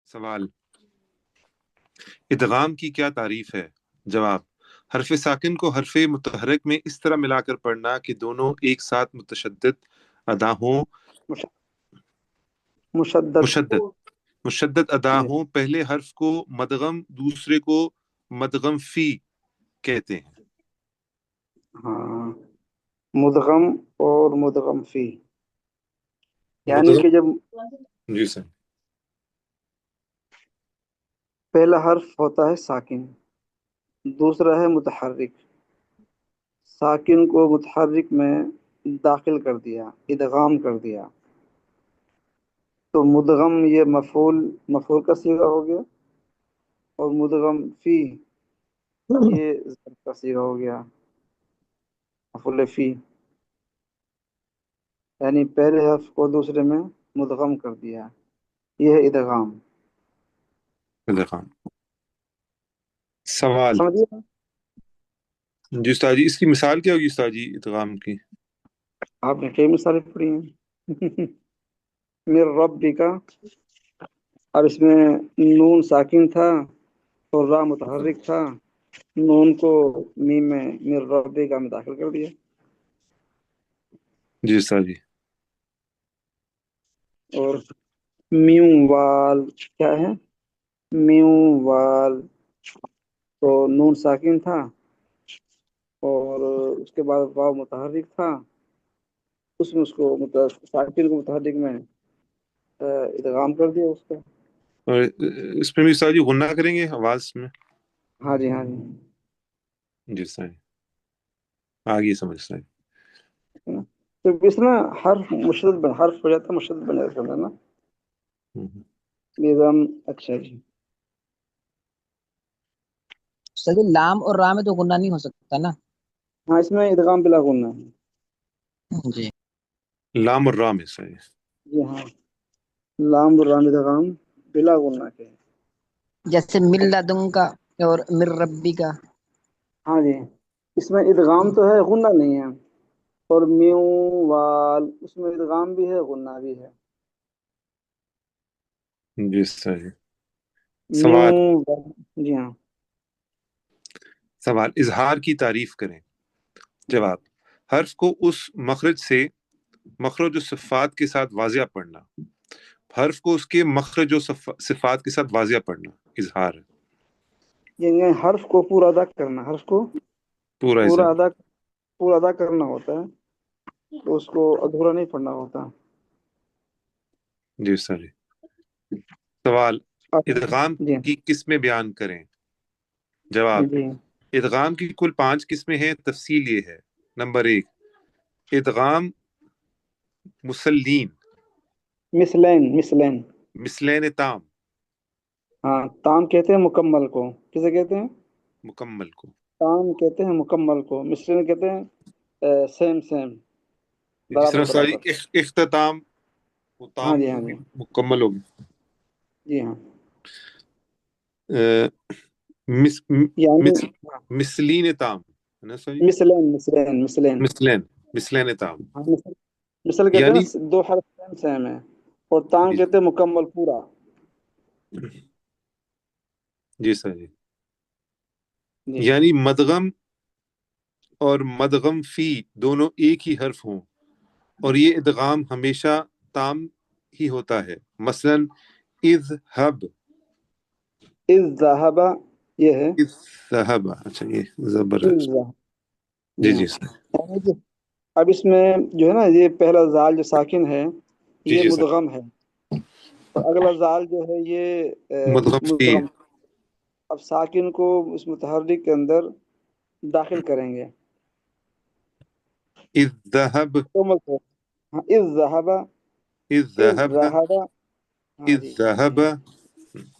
سوال: ادغام کی کیا تعریف ہے؟ جواب: حرف ساکن کو حرف متحرک میں اس طرح ملا کر پڑھنا کہ دونوں ایک ساتھ متشدد ادا ہوں مشدد مشدد ادا جی ہوں۔ پہلے حرف کو مدغم، دوسرے کو مدغم فی کہتے ہیں۔ ہاں، مدغم اور مدغم فی، یعنی مدغم، کہ جب جی سر۔ پہلا حرف ہوتا ہے ساکن، دوسرا ہے متحرک، ساکن کو متحرک میں داخل کر دیا، ادغام کر دیا، تو مدغم یہ مفعول کا صیغہ ہو گیا، اور مدغم فی یہ ظرف کا صیغہ ہو گیا، مفعول فی، یعنی پہلے حرف کو دوسرے میں مدغم کر دیا، یہ ہے ادغام۔ ادغام۔ سوال: سمجھیے، جی استاد جی، اس کی مثال کیا ہوگی استاد جی ادغام کی؟ آپ نے کئی مثالیں پڑھی ہیں۔ میر ربی کا، اب اس میں نون ساکن تھا اور را متحرک تھا، نون کو میم میں میر ربی کا میں داخل کر دیا۔ جی استاد جی۔ اور میوں وال کیا ہے؟ میوں وال تو نون ساکن تھا اور اس کے بعد واو متحرک تھا، اس میں اس کو ساکن کو متحرک میں ادغام کر دیا اس کا۔ اور اس میں بھی استاد جی غنہ کریں گے آواز میں؟ ہاں جی، ہاں جی، جی استاد جی، آگے سمجھ استاد جی۔ تو اس میں حرف مشدد حرف ہو جاتا ہے، مشدد بن جاتا ہے نا نظام۔ اچھا جی، سر لام اور را میں تو غنہ نہیں ہو سکتا نا؟ ہاں اس میں ادغام بلا غنہ ہے۔ جی لام اور را میں استاد جی۔ جی ہاں، لام اور رام ادغام بلا غنہ کے۔ جیسے مل لدن کا اور مر ربی کا۔ ہاں جی، اس میں ادغام تو ہے، غنہ نہیں ہے، اور میوں وال اس میں ادغام بھی ہے، غنہ بھی ہے۔ جی استاد جی۔ میوں سوال: جی ہاں، اظہار کی تعریف کریں۔ جواب: حرف کو اس مخرج سے مخرج و صفات کے ساتھ واضح پڑھنا۔ حرف کو اس کے مخرج و صفات کے ساتھ واضح پڑھنا اظہار ہے۔ یعنی حرف کو پورا ادا کرنا، حرف کو پورا پورا اظہار۔ ادا پورا ادا کرنا ہوتا ہے، تو اس کو ادھورا نہیں پڑھنا ہوتا۔ جی استاد جی۔ سوال: ادغام جی کی قسمیں بیان کریں۔ جواب: جی، ادغام کی کل 5 قسمیں ہیں، تفصیل یہ ہے۔ نمبر 1، ادغام مسلین، مثلین، مثلین تام، ہاں، تام کہتے ہیں مکمل کو، کسے کہتے ہیں؟ مکمل کو۔ تام کہتے ہیں مکمل کو، مثلین کہتے ہیں سیم جس برابر طرح ساری برابر۔ اختتام وہ ہاں تام جی، ہاں ہوگی، جی، مکمل ہوگی۔ جی ہاں، اہ، مس یعنی مس مثلین تام ہے نا سر جی؟ مثلین، مثلین، مثلین تام، ہاں، مثل کہتے ہیں یعنی نا دو حرف سیم ہے، اور تام جی کہتے ہیں مکمل پورا۔ جی سر جی، جی یعنی مدغم اور مدغم فی دونوں ایک ہی حرف ہوں، اور یہ ادغام ہمیشہ تام ہی ہوتا ہے۔ مثلا اذهب، اذ ذهب یہ ہے، اذهب، اچھا یہ زبر ہے۔ اذ ذهب، جی جی ہاں، جی سر۔ یعنی کہ اب اس میں جو ہے نا یہ پہلا زال جو ساکن ہے جی یہ جی سر۔ مدغم ہے، اور اگلا زال جو ہے یہ مدغم فی، مدغم۔ اب ساکن کو اس متحرک کے اندر داخل کریں گے، اذهب، مکمل کو۔ ہاں، اذ ذهب، اذ اذهب، ذهب، ہاں جی، اذهب،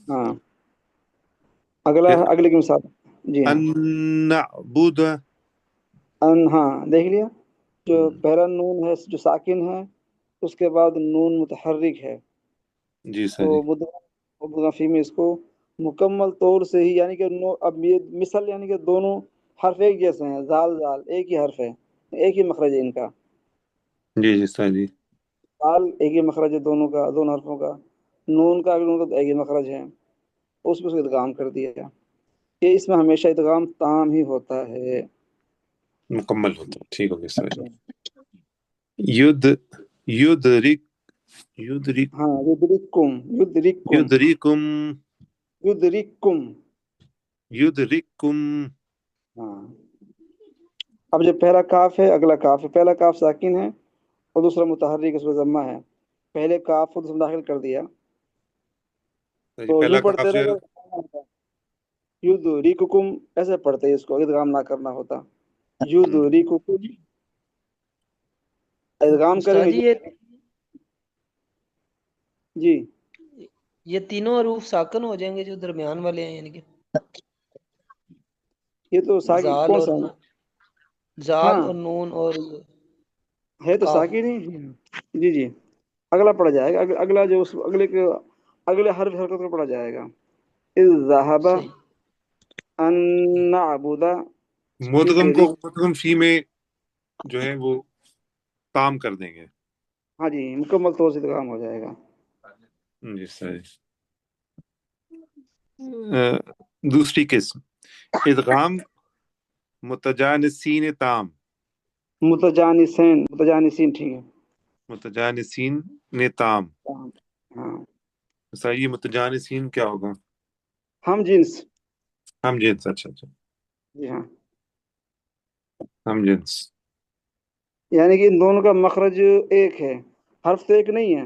ہاں، اگلے کی مثال، جی ہاں، ان نعبد، ہاں دیکھ لیا، جو پہلا نون ہے جو ساکن ہے، اس کے بعد نون متحرک ہے، جی سر تو جی۔ مدغفی میں اس کو مکمل طور سے ہی، یعنی کہ اب یہ مثل یعنی کہ دونوں حرف ایک جیسے ہیں، زال زال ایک ہی حرف ہے، ایک ہی مخرج ہے ان کا، جی جی سر جی۔ زال ایک ہی مخرج ہے دونوں کا، دونوں حرفوں کا، نون کا بھی نون کا ایک ہی مخرج ہے، اس پہ اس کو ادغام کر دیا، کہ اس میں ہمیشہ ادغام تام ہی ہوتا ہے۔ مکمل ہوتا ہے، ٹھیک ہو گیا سر۔ ید یدرک یدرک ہاں، یدرککم یدرککم یدرکم یدرککم، یدرکم۔ ہاں۔ اب جو پہلا کاف ہے اگلا کاف ہے، پہلا کاف ساکن ہے اور دوسرا متحرک اس میں ضمہ ہے، پہلے کاف کو دوسرا داخل کر دیا تو پہلا یوں پڑھتے کاف جو ہے رہے، یدرککم ایسے پڑھتے، اس کو ادغام نہ کرنا ہوتا، یدرککم ادغام کریں استاد گے۔ جی جی یہ تینوں حروف ساکن ہو جائیں گے جو درمیان والے ہیں، یعنی کہ یہ تو ساکن زال کون اور سا؟ زال ہاں اور نون اور ہے تو کاف۔ ساکن ہی۔ جی جی، اگلا پڑھا جائے گا، اگلا جو اس اگلے کے اگلے حرف حرکت میں پڑھا جائے گا، اذ ذهب صحیح۔ ان نعبد مدغم کو ذکر، مدغم فی میں جو ہے وہ تام کر دیں گے۔ ہاں جی، مکمل طور سے ادغام ہو جائے گا۔ جی سر۔ دوسری قسم ادغام متجانسین تام، متجانسین، متجانسین ٹھیک ہے، متجانسین نے تام۔ ہاں، سر یہ متجانسین کیا ہوگا؟ ہم جنس، ہم جنس، اچھا اچھا، جی ہاں، ہم جنس۔ یعنی کہ ان دونوں کا مخرج ایک ہے، حرف تو ایک نہیں ہے،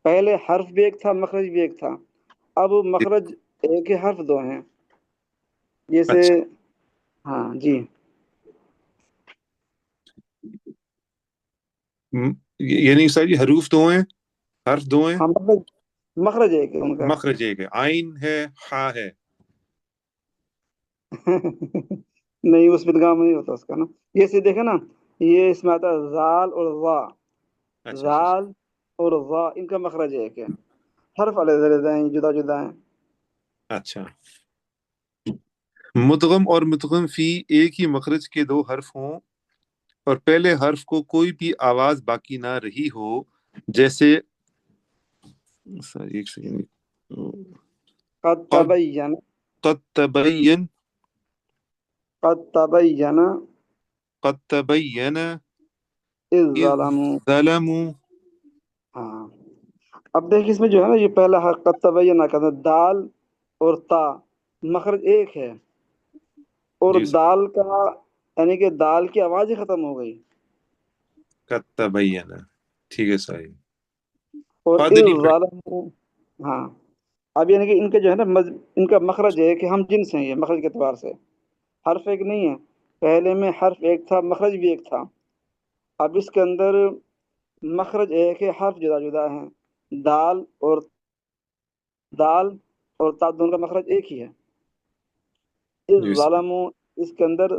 پہلے حرف بھی ایک تھا مخرج بھی ایک تھا، اب مخرج ایک ہے حرف دو ہیں، جیسے اچھا، ہاں جی، یعنی سر یہ حروف دو ہیں، حرف دو ہیں، ہاں مخرج ایک ہے ان کا۔ مخرج ایک ہے، عین ہے، ہا ہے۔ نہیں، اس میں ادغام نہیں ہوتا اس کا نا، یہ سے دیکھیں نا، یہ اس میں آتا ہے زال اور وا، اچھا اچھا زال اور وا ان کا مخرج ایک ہے، حرف علیحدہ ہیں، جدا جدا ہیں۔ اچھا۔ مدغم اور مدغم فی ایک ہی مخرج کے دو حرف ہوں اور پہلے حرف کو کوئی بھی آواز باقی نہ رہی ہو، جیسے سر ایک سیکنڈ، قد تبین، قد تبین، قد تبین قد تبین اذ اذ ظلموا، ظلموا۔ ہاں۔ اب دیکھ اس میں جو ہے نا، یہ پہلا حرف قد تبین کا دال اور تا مخرج ایک ہے، اور جی دال کا یعنی کہ دال کی آواز ہی ختم ہو گئی، قد تبین، ٹھیک ہے صحیح۔ اور قد اذ نہیں پڑھ، ظلموا، ہاں۔ اب یعنی کہ ان کے جو ہے نا ان کا مخرج ہے کہ ہم جنس ہیں، یہ مخرج کے اعتبار سے حرف ایک نہیں ہے، پہلے میں حرف ایک تھا مخرج بھی ایک تھا، اب اس کے اندر مخرج ایک ہے، حرف جدا جدا ہیں، دال اور دال اور تا دونوں کا مخرج ایک ہی ہے، اس جی ظالم، اس کے اندر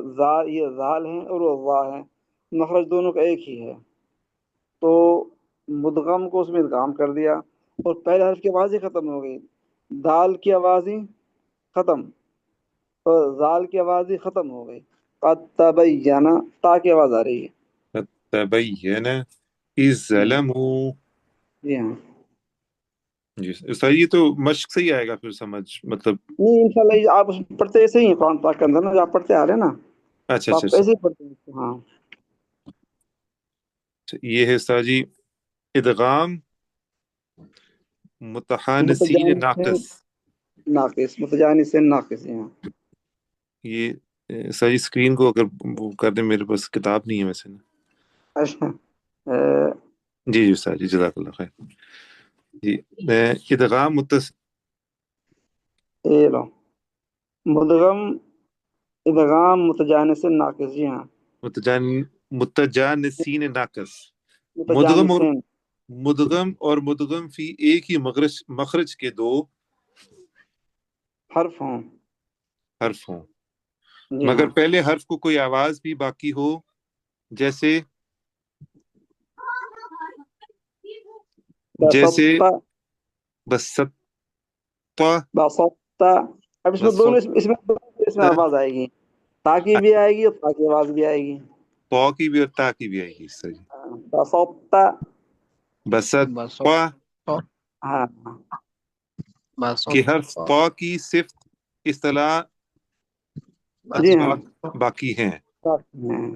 یہ زال ہیں اور وہ وا ہے، مخرج دونوں کا ایک ہی ہے، تو مدغم کو اس میں ادغام کر دیا اور پہلے حرف کی آواز ہی ختم ہو گئی، دال کی آواز ہی ختم اور زال کی آواز ہی ختم ہو گئی، قد تبین تا کی آواز آ رہی ہے۔ قد تبین اذ ظلموا۔ جی ہاں، جی سر، یہ تو مشق سے ہی آئے گا پھر سمجھ، مطلب نہیں انشاءاللہ یہ آپ اس میں پڑھتے ایسے ہی ہیں، قرآن پاک کے اندر نا جو آپ پڑھتے آ رہے ہیں نا، اچھا تو اچھا آپ اچھا ایسے ہی پڑھتے ہیں، ہاں۔ یہ ہے سر جی ادغام متحانسین متجانسین ناقص۔ ناقص، متجانسین ناقص، ہاں۔ یہ سر اسکرین کو اگر وہ کر دیں، میرے پاس کتاب نہیں ہے ویسے نا۔ اچھا، جی جی سر جی، جزاک اللہ خیر۔ جی ادغام یہ لو، مدغم ادغام متجانسین ناقص، جی ہاں، متجانسین ناقص۔ متجانسین مدغم اور مدغم فی ایک ہی مخرج کے دو حرف ہوں، حرف ہوں، جی مگر ہاں، پہلے حرف کو کوئی آواز بھی باقی ہو، جیسے جیسے بسطہ، بسطہ، بسطہ، اب اس میں دونوں اس میں بسطہ، آواز آئے گی، تا کی بھی آئے گی اور تا کی آواز بھی آئے گی، تو کی بھی اور تا کی بھی آئے گی سر۔ بسطہ، بس بسطہ، हाँ बस कि हर्फ ता की सिर्फ इस्तिलाह जी हाँ अतबाक बाकी हैं। हैं।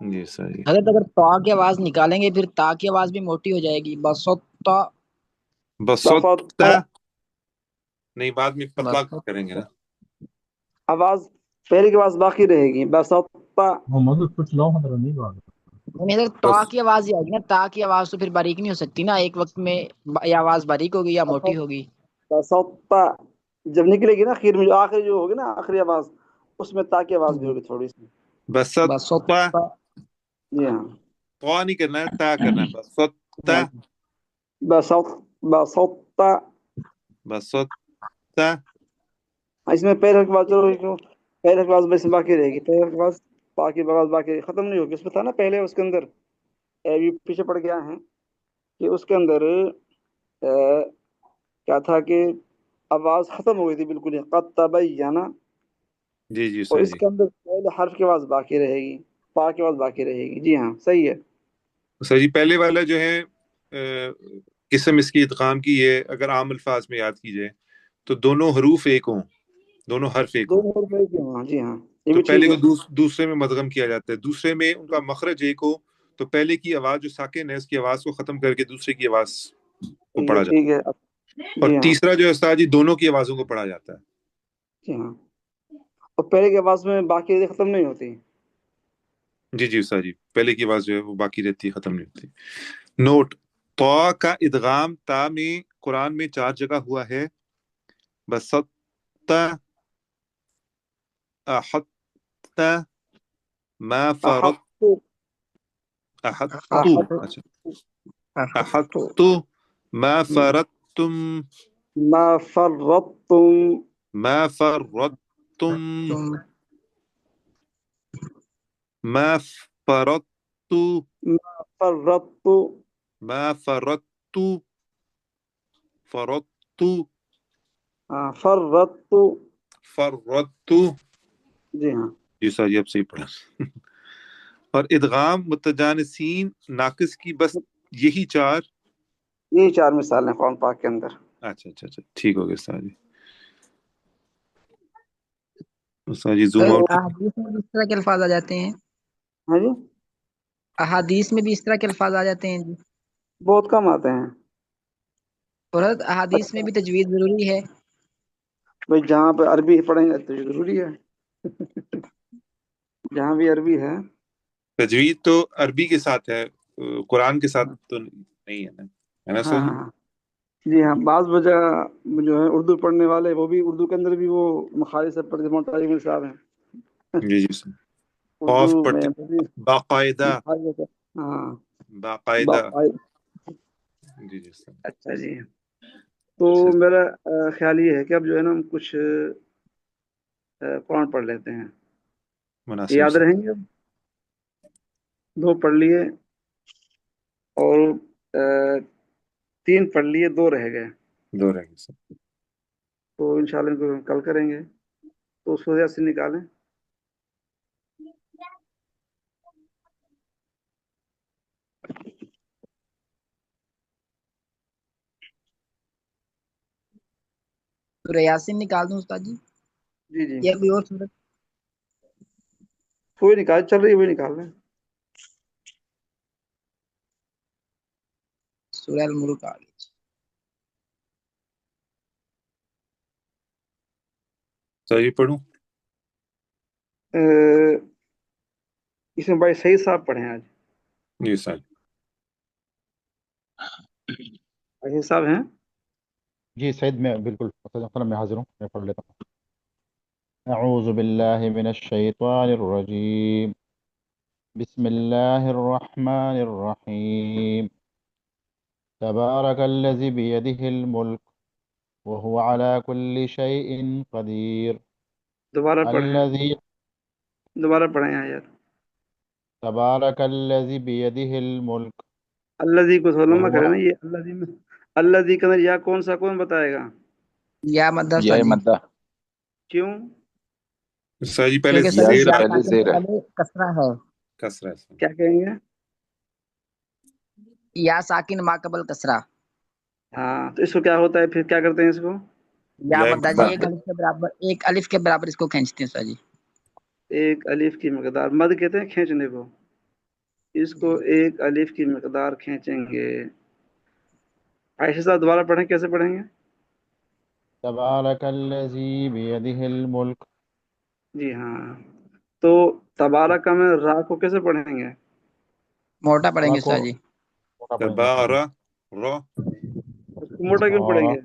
जी सही। हजरत अगर ता की आवाज निकालेंगे फिर ता की आवाज भी मोटी हो जाएगी, बसत्ता। बसत्ता नहीं, बाद में पतला बस करेंगे ना। आवाज पहले की आवाज बाकी रहेगी, बसत्ता। मोहम्मद कुछ लो हमारा नहीं बात। नहीं सर, ता बस की आवाज ही आएगी ना, ता की आवाज तो फिर बारीक नहीं हो सकती ना, एक वक्त में या आवाज बारीक होगी या मोटी होगी। बसत्ता जब निकलेगी ना आखिर में, जो आखिरी जो होगी ना आखिरी आवाज, उसमें ता की आवाज भी होगी थोड़ी सी। बसत्ता, बसत्ता। जी हाँ। ता नहीं करना है, ता करना है। बसत्ता, बसत बसत्ता। बसत्ता। इसमें पहले की बात चलो, क्यों पहले की बात बस बाकी रहेगी, पहले की बात बाकी आवाज बाकी खत्म नहीं होगी। उसमें था ना पहले, उसके अंदर अभी पीछे पड़ गया है कि उसके अंदर क्या था कि आवाज खत्म हो गई थी बिल्कुल ही, कद तबय्यना। जी जी और सही जी। इसके अंदर पहले हर्फ की आवाज बाकी रहेगी, पा की आवाज बाकी रहेगी। जी हाँ सही है। सर जी पहले वाला जो है किस्म इसकी इदगाम की, ये अगर आम अल्फाज में याद की जाए तो दोनों हरूफ एक हों, दोनों हर्फ एक हों, दोनों हर्फ एक ही हैं, हाँ जी हाँ, ये तो भी ठीक पहले को है। दूसरे में मदगम किया जाता है, दूसरे में उनका मखरज एक हो, तो पहले की आवाज जो साकिन है उसकी आवाज को खत्म करके दूसरे की आवाज को ठीक है पढ़ा जाता ठीक है। है। और जी हाँ तीसरा जो है उस्ताद जी, दोनों की आवाजों को पढ़ा जाता है। जी हाँ। और पहले की आवाज में बाकी खत्म नहीं होती। जी जी उस्ताद जी, पहले की आवाज जो है वो बाकी रहती है, खत्म नहीं होती। नोट, तो का इदगाम ता में कुरान में 4 जगह हुआ है। बसत्ता, अहत्ता, मा फरत, अहत्तु अहत्तु, अहत्तु अच्छा, अहत्तु अहत्तु, मा फरत्तुम, मा फर्रत्तुम मा फरत्तुम, तुम मा फरत्तु, मा फर्रत्तु। मा फरत्तु, फरत्तु, हाँ फर्रत्तु। फरत्तु। जी हाँ। जी सर, ये अब सही पढ़ा। और इदगाम मुतजानिसीन नाकिस की बस यही 4। यही 4 मिसाल हैं कुरान पाक के अंदर। अच्छा अच्छा अच्छा, ठीक हो गया सर जी। सर जी जूम हजरत आउट। अहादीस में भी इस तरह के अल्फाज आ जाते हैं, हाँ जी, अहादीस में भी इस तरह के अल्फाज आ जाते हैं जी। बहुत कम आते हैं। और हजरत अहादीस में भी तजवीज जरूरी है। भाई जहाँ पे अरबी पढ़ेंगे तो ये जरूरी है, जहाँ भी अरबी है। तजवीद तो अरबी के साथ है, कुरान के साथ तो नहीं है ना, है ना हाँ सर जी? हाँ जी हाँ। बाज वजह जो है उर्दू पढ़ने वाले, वो भी उर्दू के अंदर भी वो मखारिज से पढ़ते, मोहम्मद साहब हैं। जी जी सर। उर्दू खौफ पढ़ते में वो भी बाकायदा, मखारिज है। हाँ बाकायदा। बाकायदा। जी जी सर। अच्छा जी। तो अच्छा, मेरा ख्याल ये है कि अब जो है ना हम कुछ कुरान पढ़ लेते हैं, मुनासिब याद सर। रहेंगे अब। 2 पढ़ लिए और 3 पढ़ लिए, 2 रह गए। दो रहेंगे सर। तो इंशाल्लाह इनको हम कल करेंगे। तो सूरह यासीन निकालें। सूरह यासीन निकाल दूं उस्ताद जी, जी जी, या कोई और सूरत? कोई निकाल चल रही है, वही निकाल लें। सूरह अल मुल्क आ गई। सर जी पढ़ूं? अ, इसमें भाई सही साहब पढ़े हैं आज। जी सर। सही साहब हैं। जी सैद, मैं बिल्कुल मैं हाजिर हूँ, मैं पढ़ लेता हूँ। अऊज़ु बिल्लाहि मिनश शैतानिर रजीम, बिस्मिल्लाहिर रहमानिर रहीम, तबारकल्लज़ी बियदिहिल मुल्क व हुवा अला कुल्लि शैइन क़दीर, दोबारा पढ़ें, अल्लज़ी दोबारा पढ़ें आयत। तबारकल्लज़ी बियदिहिल मुल्क अल्लाजी को व लम्बा करें हुवा, ना, ये अल्लाजी में अल्लाजी के अंदर या कौन सा, कौन बताएगा या मद्दा या उस्ताद जी, मद्दा, क्यों? सर जी पहले क्योंकि उस्ताद या जी से जेर या है, पहले साकिन से ज़ेर है। पहले कसरा है। कसरा है सर। क्या कहेंगे? या साकिन माकबल कसरा। हाँ, तो इसको क्या होता है, फिर क्या करते हैं इसको? या या मद्दा जी एक अलिफ के बराबर, एक अलिफ के बराबर इसको खींचते हैं सर जी। एक अलिफ की मकदार, मद कहते हैं खींचने को। इसको एक अलिफ की मकदार खींचेंगे। आयशा साहब दोबारा पढ़ें, कैसे पढ़ेंगे? तबारकल्लज़ी बियदिहिल मुल्क। जी हाँ। तो तबारक में रा को कैसे पढ़ेंगे? मोटा रा पढ़ेंगे को सर जी। मोटा पढ़ेंगे उस्ताद जी। तबारा रा। उसको मोटा क्यों तबारा पढ़ेंगे?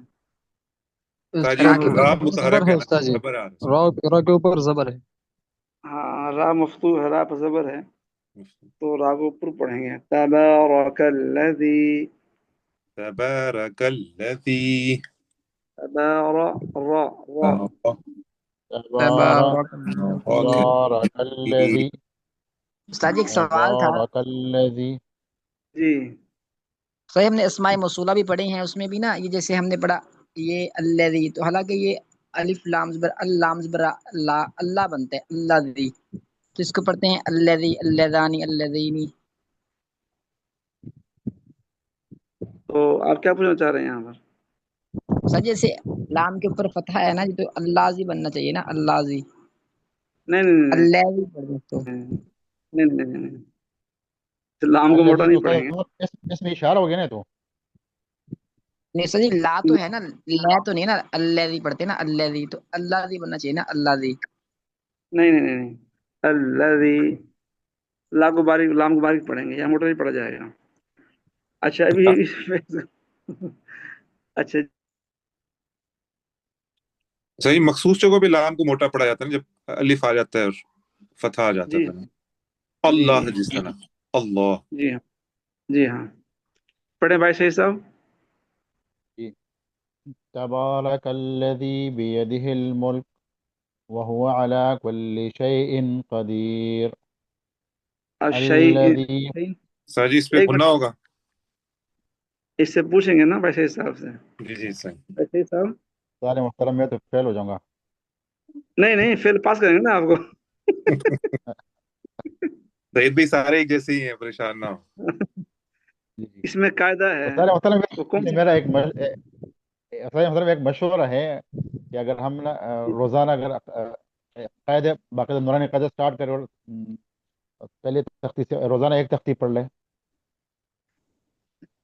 ताजी रा वो के रा ऊपर मुतहरक है ना, उस्ताद जी, जबर आ रहा रा के ऊपर जबर है। हाँ, रा मफ्तू है, रा पर ज़बर है, तो रा को ऊपर पढ़ेंगे। तबारकल्लज़ी, तबारकल्लज़ी। तबारा, रा, रा। तबारा तबारकल्लज़ी। तबारकल्लज़ी उस्ताद जी एक सवाल था। तबारकल्लज़ी। जी सही, हमने अस्माए मौसूला भी पढ़े हैं, उसमें भी ना ये जैसे हमने पढ़ा ये अल्लज़ी, तो हालांकि ये अलिफ लाम ज़बर अल्लाम ज़बर अल्लाह अल्लाह बनते हैं अल्लाज़ी, तो इसको पढ़ते हैं अल्लज़ी अल्लज़ानी अल्लज़ीनी। तो आप क्या पूछना चाह रहे हैं यहाँ पर? सर जैसे लाम के ऊपर फतहा है ना जी, तो अल्लाज़ी बनना चाहिए ना, अल्लाज़ी। नहीं नहीं नहीं अल्लाज़ी पढ़े तो नहीं नहीं नहीं नहीं नहीं। तो लाम को मोटा अल्लज़ी नहीं तो पढ़ेंगे। उस्ताद इसमें इशारा हो गया ना, तो नहीं सर जी, ला तो है ना, ला तो नहीं है ना, अल्लाज़ी पढ़ते हैं ना, अल्लाज़ी, तो अल्लाज़ी बनना चाहिए ना, अल्लाज़ी। नहीं नहीं नहीं नहीं, अल्लज़ी, ला को बारीक, लाम को बारीक पढ़ेंगे, या मोटा नहीं पढ़ा जाएगा। अच्छा अभी इसमें अच्छा सही, मखसूस जगहों पे लाम को मोटा पड़ा जाता है ना, जब अलिफ आ जाता है और फतहा आ जाता जी है। जी अल्लाह, जिस तरह अल्लाह। जी हाँ, जी हाँ, पढ़े भाई सही साहब। जी। तबारकल्लज़ी बियदिहिल मुल्क व हुवा अला कुल्लि शैइन कदीर। अशई, अल्लज़ी। सर जी, इस पे एक गुन्ना मिनट, होगा। इससे पूछेंगे ना भाई सही साहब से। जी जी सही। भाई सही साहब, सारे मुहतरम, मैं तो फेल हो जाऊंगा। नहीं नहीं, फेल पास करेंगे ना आपको। सईद भी सारे एक जैसे ही हैं, परेशान ना हो। जी जी। इसमें कायदा है। तो सारे मुहतरम, वो कौन सा? मेरा सारे मुहतरम एक मशवरा है कि अगर हम ना रोज़ाना अगर कायदे बाकायदा नूरानी कायदा स्टार्ट करें और पहले तख्ती से रोज़ाना एक तख्ती पढ़ लें।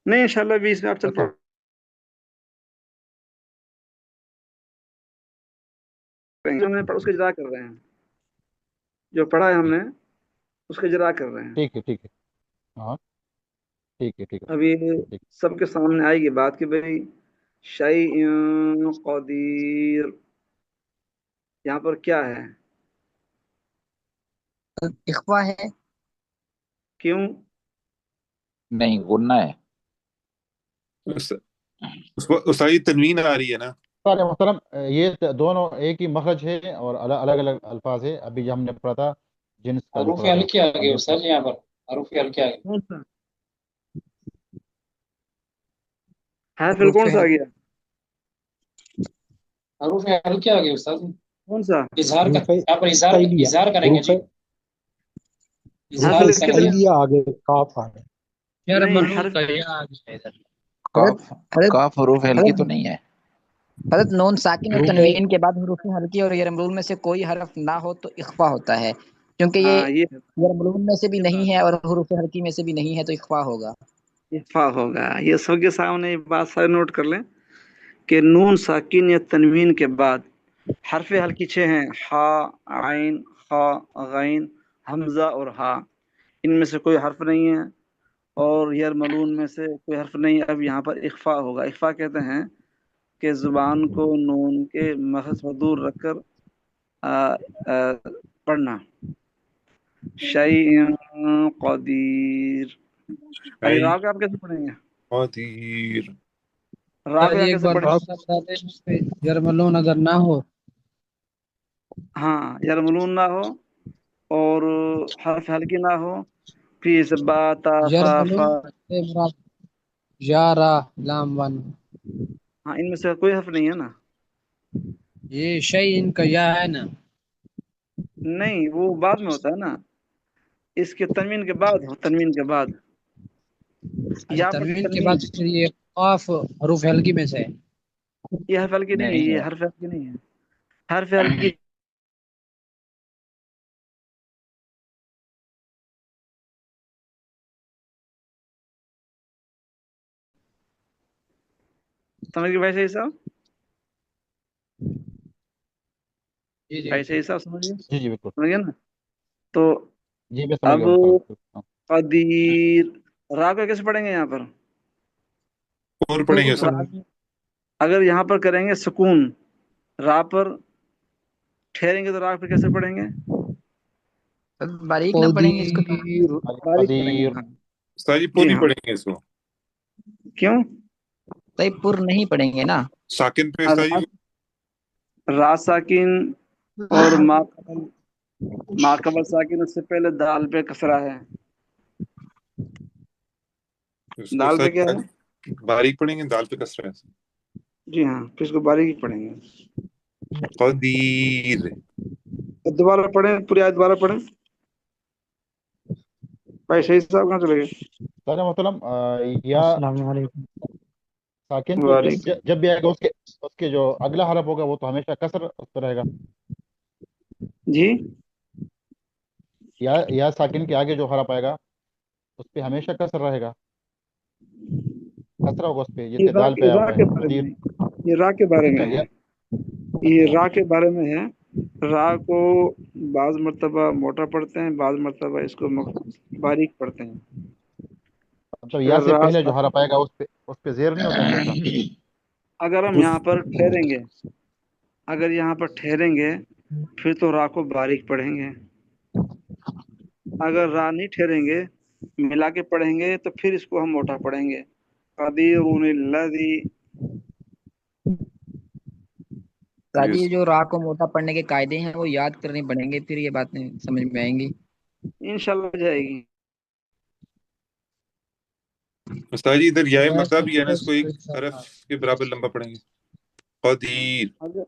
नहीं इंशाल्लाह 20 में आप चल तो पड़ेंगे, जो हमने उसके जरा कर रहे हैं, जो पढ़ा है हमने उसके जरा कर रहे हैं। ठीक है, ठीक है। हाँ, ठीक है, ठीक है, अभी ठीक सबके सामने आएगी बात कि भाई शई कदीर, यहाँ पर क्या है, इख्वा है। क्यों? नहीं, गुन्ना है। उस सारी तनवीन आ रही है ना। सारे मुहतरम, ये दोनों एक ही मखरज है और अलग अलग अल्फाज है। अभी जो हमने पढ़ा था, जिन्स का जो हरूफ पढ़ा था, हल्के आ गए जिन्स का। सर, यहाँ पर हरूफ हल्के आ गए। कौन सा है, फिर हरूफ कौन सा आ हल्के, गया? हरूफ हल्के आ गए सर। कौन सा? इजहार का, हरूफ यहाँ पर इजहार तैलिया, इजहार करेंगे हरूफ जी, इजहार हर्फ करेंगे। कितने? तैलिया आगे काफ आ गए। यार नहीं मलून हर्फ, का ये आ गया इधर। हजरत काफ, हजरत काफ हरूफ हल्की तो हजरत नहीं है। हजरत नून साकिन और हरूफ तनवीन के बाद हरूफ हल्की और यरमलून में से कोई हरफ ना हो तो इख्फा होता है, क्योंकि ये हाँ ये है, यरमलून में से भी ये नहीं बात है और हरूफ हल्की में से भी नहीं है, तो इख्फा होगा। इफ़ा होगा। ये सबके सामने ये बात सारे नोट कर लें कि नून साकिन या तनवीन के बाद हरफ हल्की 6 हैं, हा, आइन, खा, गैन, हमजा और हा। इनमें से कोई हर्फ नहीं है और यरमलून में से कोई हर्फ नहीं है। अब यहाँ पर इख्फा होगा। इख्फा कहते हैं कि जुबान को नून के मखरज से दूर रखकर पढ़ना। शैइन कदीर। अभी आई रा को आप कैसे पढ़ेंगे? कदीर। रा को सर यहाँ एक कैसे बार पढ़ेंगे? रास्ता बता दें, उस पे यरमलून अगर ना हो। हाँ, यरमलून ना हो और हर्फ हल्की ना हो, फिर से बा ता सा फा। यरमलून से मुराद या रा लाम वन। हाँ, इनमें से कोई हर्फ नहीं है ना। ये शय इनका या है ना। नहीं, वो बाद में होता है ना, इसके तनवीन के बाद हो, तनवीन के बाद। अच्छा, यहाँ पर तनवीन के तनवीन, बाद फिर ये काफ हरूफ हल्की में से है। ये हर्फ हल्की नहीं है, नहीं ये है। हर्फ हल्की नहीं है। हर्फ हल्की समझ गए? वैसे हिसाब, जी जी। वैसे हिसाब समझ गए, जी जी बिल्कुल। समझ गए ना? तो जी मैं समझ अब गया मतलब। कदीर, रा को कैसे पढ़ेंगे यहाँ पर? और पढ़ेंगे रा, उसको। अगर यहाँ पर करेंगे सुकून, रा पर ठहरेंगे तो रा पर कैसे पढ़ेंगे? तो बारीक ना पढ़ेंगे इसको तो। कदीर। बारीक पढ़ेंगे, कदीर। हाँ। उस्ताद जी जी पूरी हाँ। पढ़ेंगे इसको, क्यों? तो पुर नहीं पढ़ेंगे ना। साकिन पे अब उस्ताद जी। रा साकिन और माकबल साकिन, उससे पहले दाल पे कसरा है। उसको दाल पे क्या उस्ताद है? जी बारीक पढ़ेंगे, दाल पे कसरा है। जी हाँ, फिर इसको बारीक ही पढ़ेंगे। कदीर। तो दोबारा पढ़ें, पूरी आयत दोबारा पढ़ें भाई, सही साहब कहाँ चले गए? तो मतलब या अस्सलाम वालेकुम। साकिन तो बारीक। जब भी आएगा उसके उसके जो अगला हरफ होगा वो तो हमेशा कसर उस पर रहेगा। जी या साकिन के आगे जो हरफ आएगा उस पे हमेशा कसर रहेगा, कसरा होगा उस पे, ये जैसे दाल पे आया रा हुआ है के बारे कदीर। में, ये रा के बारे में अच्छा है। या ये अच्छा रा के बारे में है। रा को बाज मर्तबा मोटा पढ़ते हैं, बाज मर्तबा इसको बारीक पढ़ते हैं। मतलब या अगर से रा पहले जो हरफ आएगा उस पे जेर नहीं होता क्या ऐसा? अगर हम यहाँ पर ठहरेंगे, अगर यहाँ पर ठहरेंगे फिर तो रा को बारीक पढ़ेंगे। अगर रा नहीं ठहरेंगे, मिला के पढ़ेंगे, तो फिर इसको हम मोटा पढ़ेंगे। कदीरुनिल्लज़ी। राजी, ये यस। जो रा को मोटा पढ़ने के कायदे हैं वो याद करने पड़ेंगे, फिर ये बातें समझ में आएंगी। इंशाल्लाह जाएगी। उस्ताद जी इधर याय मद्दा भी है ना, इसको एक हरफ हाँ के बराबर लंबा पढ़ेंगे। कदीर। अगर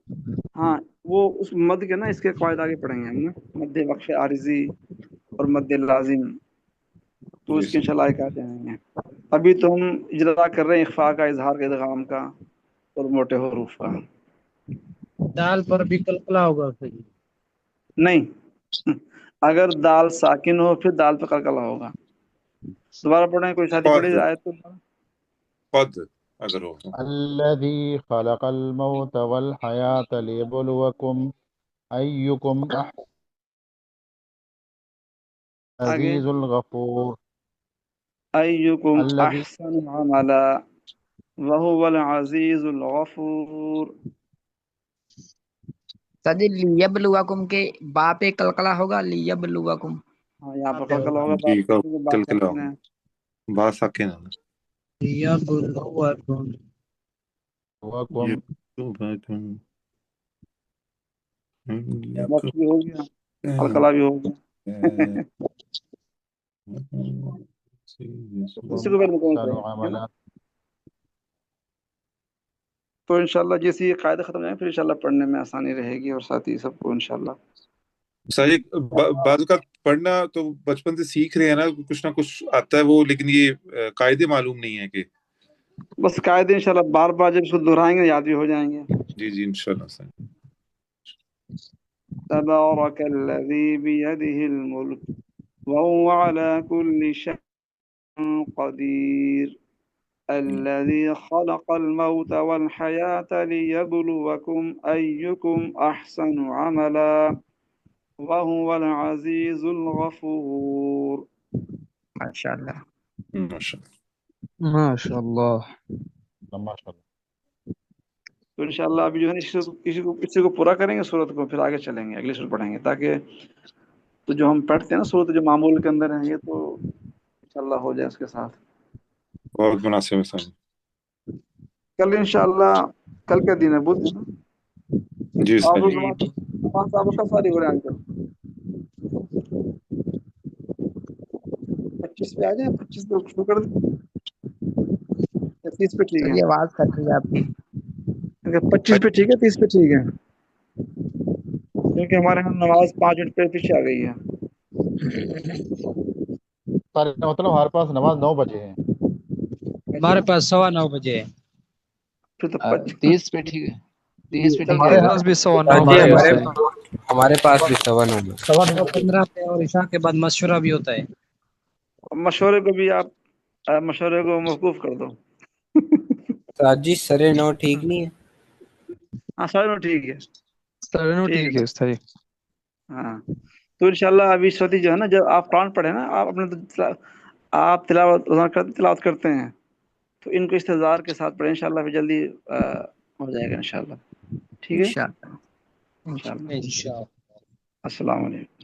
हाँ, वो उस मद के ना इसके कायदे आगे पढ़ेंगे हम ना, मद्दे वक्फ आरिजी और मद्दे लाजिम, तो जी इसके सर। इंशाल्लाह कहते हैं। अभी तो हम इजरा कर रहे हैं इख्फा का, इजहार का, इदगाम का और मोटे हरूफ का। दाल पर भी कलकला होगा सही। नहीं, अगर दाल साकिन हो फिर दाल पे कलकला होगा। दोबारा पढ़ें, कोई साथी पढ़े कद। आए तो। कद अगर हो तो। अल्लज़ी खलक़ल मौत वल हयात लियब्लुवकुम अय्युकुम आगे, अज़ीज़ुल गफूर। अय्युकुम अल्लज़ी अहसन अमला वहुवल अजीजुल गफूर। सदी लियबलुवकुम के बा पे कलकला होगा, लियबलुवकुम। हाँ, यहाँ पर आते कलकला होगा। होगा, जी का क्योंकि बात कलकला साकिन होगा, है। बा साकिन है ना। यबलुवकुम। ये वकुम तो बात है। वक्त भी हो गया, कलकला भी हो गया। इसी को पहले कौन सा है ना? अमला। तो इंशाल्लाह जैसे ये कायदे खत्म हो जाए फिर इंशाल्लाह पढ़ने में आसानी रहेगी, और साथ ही सबको इंशाल्लाह। सारे बाजू का पढ़ना तो बचपन से सीख रहे हैं ना कुछ आता है वो, लेकिन ये कायदे मालूम नहीं है कि। बस कायदे इंशाल्लाह बार बार जब इसको दोहराएंगे याद भी हो जाएंगे। जी जी इंशाल्लाह सर। तबारकल्लज़ी बियदिहिल मुल्क वहुव अला कुल्लि शैइन क़दीर الذي خلق الموت والحياة ليبلوكم أيكم أحسن عملا وهو العزيز الغفور। माशाल्लाह। माशाल्लाह। माशाल्लाह। माशाल्लाह। तो इंशाल्लाह अभी जो है इसी को पूरा करेंगे सूरत को, फिर आगे चलेंगे, अगली सूरत पढ़ेंगे, ताकि तो जो हम पढ़ते हैं ना सूरत जो मामूल के अंदर है, ये तो इंशाल्लाह हो जाए उसके साथ। बहुत मुनासिब है सर। कल इंशाल्लाह, कल क्या दिन है? बुध है ना? जी आप सर। लोग जी नमाज आप लोग कब फारिग हो रहे हैं आजकल? 25 पे आ जाए, 25 पे शुरू कर दें या 30 पे ठीक है? सर, ये आवाज कर रही है आपकी। अगर 25 पे ठीक है, 30 पे ठीक है, क्योंकि हमारे यहाँ नमाज 5 मिनट पे पीछे आ गई है। सारे मतलब हमारे पास नमाज 9 बजे है। हमारे पास 9:15 है। फिर तो 30 पे ठीक है, 30 पे ठीक हमारे है। पास भी 9:15 हाजी पे हमारे है। हमारे पास भी 9:15 15 पे और इशा के बाद मशवरा भी होता है। मशवरे को भी आप मशवरे को मौकूफ कर दो। हाजी 9:30 ठीक नहीं है? हाँ 9:30 ठीक है। 9:30 ठीक ठीक है है उस्ताद जी। हाँ, तो इंशाल्लाह अभी सोती जो है ना, जब आप कुरान पढ़े ना, आप अपने आप तिलावत करते हैं, तो इनको इस्तजार के साथ पढ़ें इंशाल्लाह, फिर जल्दी हो जाएगा इंशाल्लाह। ठीक है इंशाअल्लाह। इंशाल्लाह। इंशाअल्लाह। अस्सलाम वालेकुम।